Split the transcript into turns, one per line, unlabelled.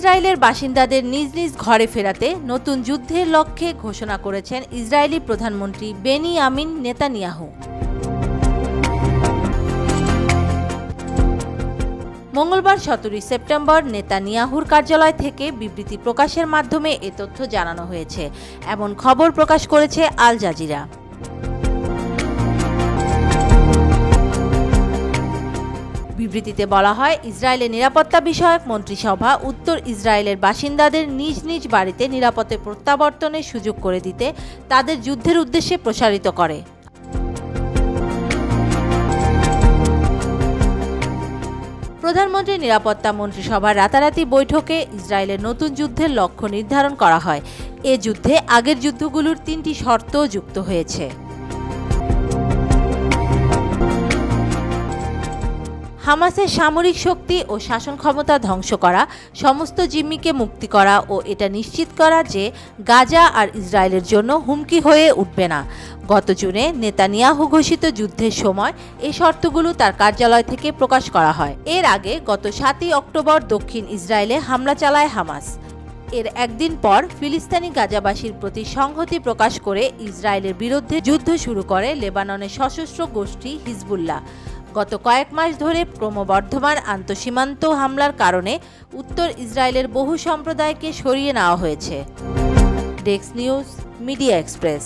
ইসরায়েলের বাসিন্দাদের নিজ নিজ ঘরে ফেরাতে নতুন যুদ্ধের লক্ষ্যে ঘোষণা করেছেন ইসরায়েলি প্রধানমন্ত্রী বেনিয়ামিন নেতানিয়াহু। মঙ্গলবার 17 সেপ্টেম্বর নেতানিয়াহুর কার্যালয় থেকে বিবৃতি প্রকাশের মাধ্যমে এ তথ্য জানানো হয়েছে, এমন খবর প্রকাশ করেছে আল জাজিরা। বিবৃতিতে বলা হয়, ইসরায়েলের নিরাপত্তা বিষয়ক মন্ত্রিসভা উত্তর ইসরায়েলের বাসিন্দাদের নিজ নিজ বাড়িতে নিরাপদে প্রত্যাবর্তনের সুযোগ করে দিতে তাদের যুদ্ধের উদ্দেশ্যে প্রসারিত করে। প্রধানমন্ত্রীর নিরাপত্তা মন্ত্রিসভার রাতারাতি বৈঠকে ইসরায়েলের নতুন যুদ্ধের লক্ষ্য নির্ধারণ করা হয়। এ যুদ্ধে আগের যুদ্ধগুলোর 3টি শর্ত যুক্ত হয়েছে। হামাসের সামরিক শক্তি ও শাসন ক্ষমতা ধ্বংস করা, সমস্ত জিম্মিকে মুক্তি করা ও এটা নিশ্চিত করা যে গাজা আর ইসরায়েলের জন্য হুমকি হয়ে উঠবে না। গত জুনে নেতানিয়াহু ঘোষিত যুদ্ধের সময় এই শর্তগুলো তার কার্যালয় থেকে প্রকাশ করা হয়। এর আগে গত 7 অক্টোবর দক্ষিণ ইসরায়েলে হামলা চালায় হামাস। এর একদিন পর ফিলিস্তিনি গাজাবাসীর প্রতি সংহতি প্রকাশ করে ইসরায়েলের বিরুদ্ধে যুদ্ধ শুরু করে লেবাননের সশস্ত্র গোষ্ঠী হিজবুল্লাহ। গত কয়েক মাস ধরে ক্রমবর্ধমান আন্তঃসীমান্ত হামলার কারণে উত্তর ইসরায়েলের বহু সম্প্রদায়কে সরিয়ে নেওয়া হয়েছে। Desk news, media express.